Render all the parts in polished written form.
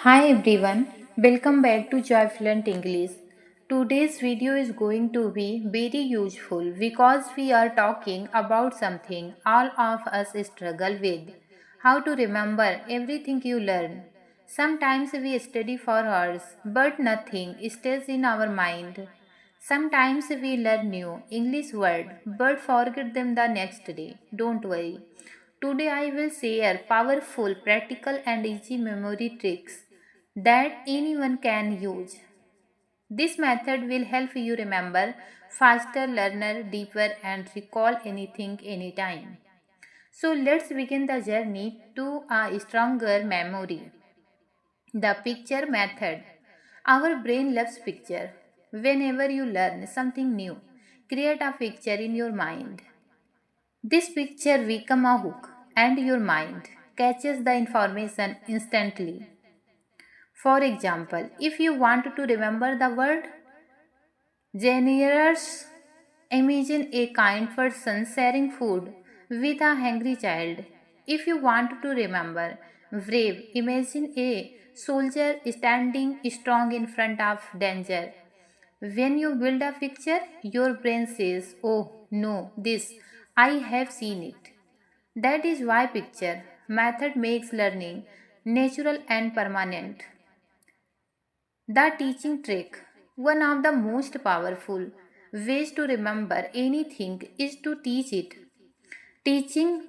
Hi everyone, welcome back to Joy Fluent English. Today's video is going to be very useful because we are talking about something all of us struggle with, how to remember everything you learn. Sometimes we study for hours, but nothing stays in our mind. Sometimes we learn new English words but forget them the next day. Don't worry. Today I will share powerful, practical and easy memory tricks that anyone can use. This method will help you remember faster, learn deeper and recall anything anytime. So let's begin the journey to a stronger memory. The picture method. Our brain loves picture. Whenever you learn something new, create a picture in your mind. This picture become a hook and your mind catches the information instantly. For example, if you want to remember the word generous, imagine a kind person sharing food with a hungry child. If you want to remember brave, imagine a soldier standing strong in front of danger. When you build a picture, your brain says, "Oh no, this, I have seen it." That is why picture method makes learning natural and permanent. The teaching trick. One of the most powerful ways to remember anything is to teach it. Teaching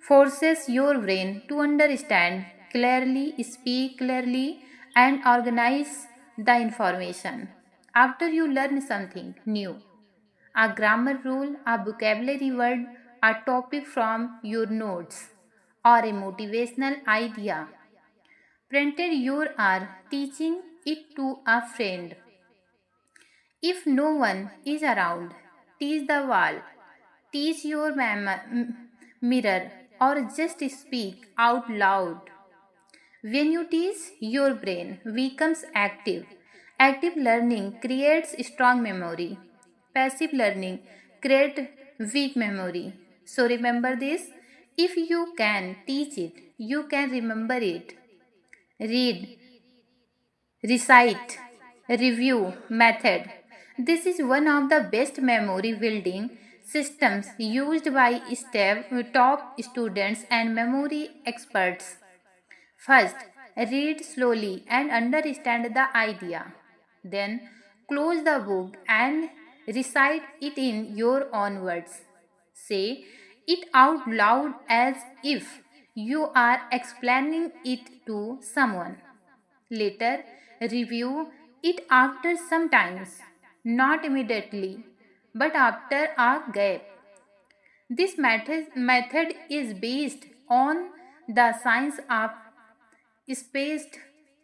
forces your brain to understand clearly, speak clearly, and organize the information. After you learn something new, a grammar rule, a vocabulary word, a topic from your notes, or a motivational idea, printed you are teaching it to a friend. If no one is around, teach the wall, teach your mirror, or just speak out loud. When you teach, your brain becomes active. Active learning creates strong memory. Passive learning creates weak memory. So remember this, if you can teach it, you can remember it. Read, recite, review method. This is one of the best memory building systems used by top students and memory experts. First, read slowly and understand the idea. Then, close the book and recite it in your own words. Say it out loud as if you are explaining it to someone. Later, review it after some times, not immediately, but after a gap. This method is based on the science of spaced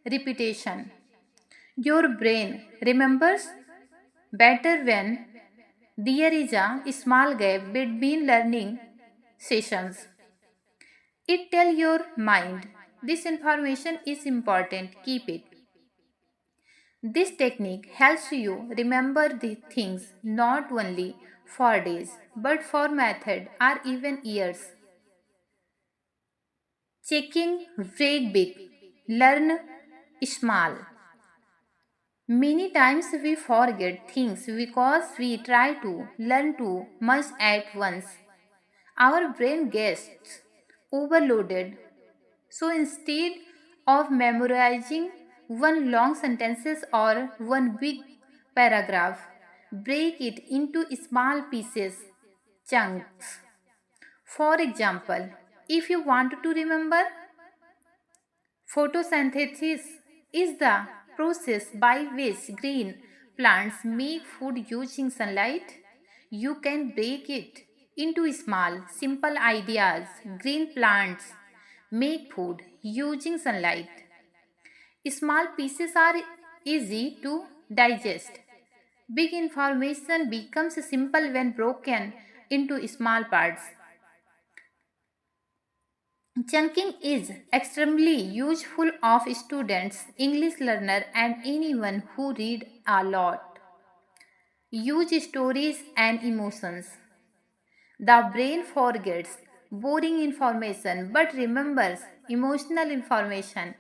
repetition. Your brain remembers better when there is a small gap between learning sessions. It tells your mind this information is important, keep it. This technique helps you remember the things not only for days but for method or even years. Checking break big, learn small. Many times we forget things because we try to learn too much at once. Our brain gets overloaded. So instead of memorizing one long sentences or one big paragraph, break it into small pieces, chunks. For example, if you want to remember, photosynthesis is the process by which green plants make food using sunlight. You can break it into small, simple ideas. Green plants make food using sunlight. Small pieces are easy to digest. Big information becomes simple when broken into small parts. Chunking is extremely useful of students, English learner and anyone who read a lot. Use stories and emotions. The brain forgets boring information but remembers emotional information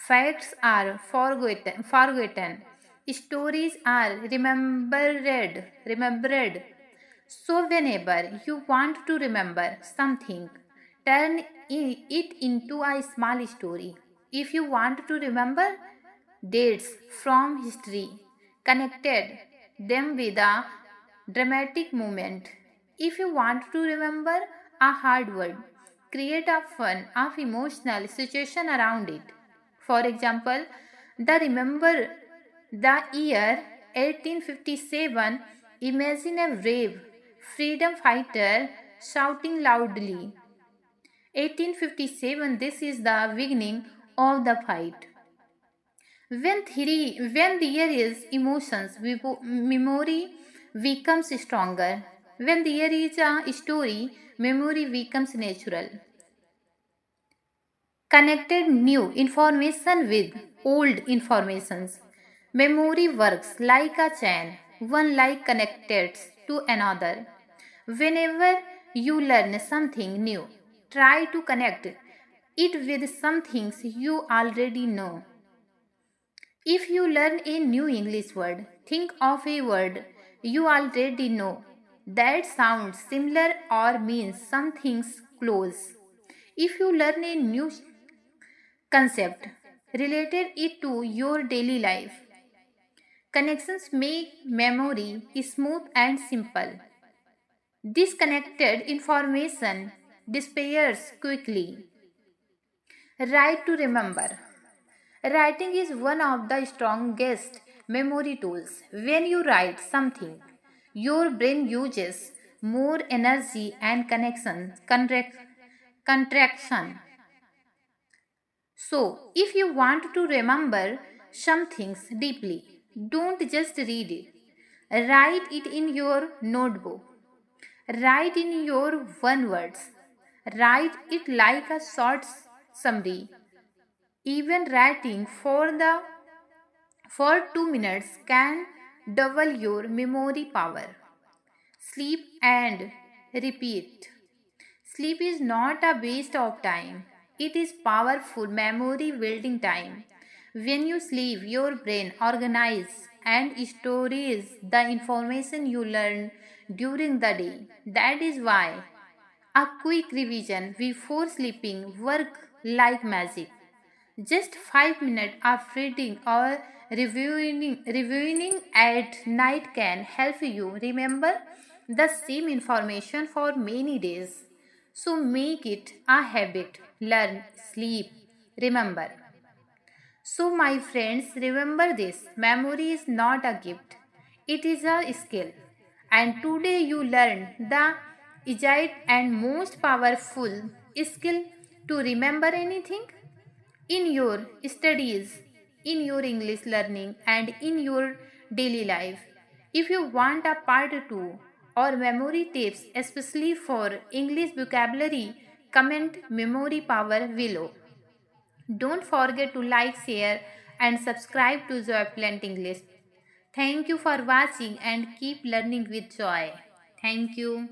Facts are forgotten. Stories are remembered. So whenever you want to remember something, turn it into a small story. If you want to remember dates from history, connected them with a dramatic moment. If you want to remember a hard word, create a fun of emotional situation around it. For example, the remember the year 1857, imagine a brave freedom fighter shouting loudly. 1857, this is the beginning of the fight. When there is emotions, memory becomes stronger. When there is a story, memory becomes natural. Connected new information with old informations. Memory works like a chain, one like connected to another. Whenever you learn something new, try to connect it with some things you already know. If you learn a new English word, think of a word you already know that sounds similar or means something close. If you learn a new concept, related it to your daily life. Connections make memory smooth and simple. Disconnected information disappears quickly. Write to remember. Writing is one of the strongest memory tools. When you write something, your brain uses more energy and contraction. So, if you want to remember some things deeply, don't just read it. Write it in your notebook. Write in your one words. Write it like a short summary. Even writing for 2 minutes can double your memory power. Sleep and repeat. Sleep is not a waste of time. It is powerful memory building time. When you sleep, your brain organizes and stores the information you learn during the day. That is why a quick revision before sleeping work like magic. Just 5 minutes of reading or reviewing at night can help you remember the same information for many days. So make it a habit. Learn, sleep, remember. So, my friends, remember this memory is not a gift, it is a skill. And today you learn the easy and most powerful skill to remember anything in your studies, in your English learning, and in your daily life. If you want a part 2 or memory tips, especially for English vocabulary, comment memory power below. Don't forget to like, share, and subscribe to Joyplant English. Thank you for watching and keep learning with joy. Thank you.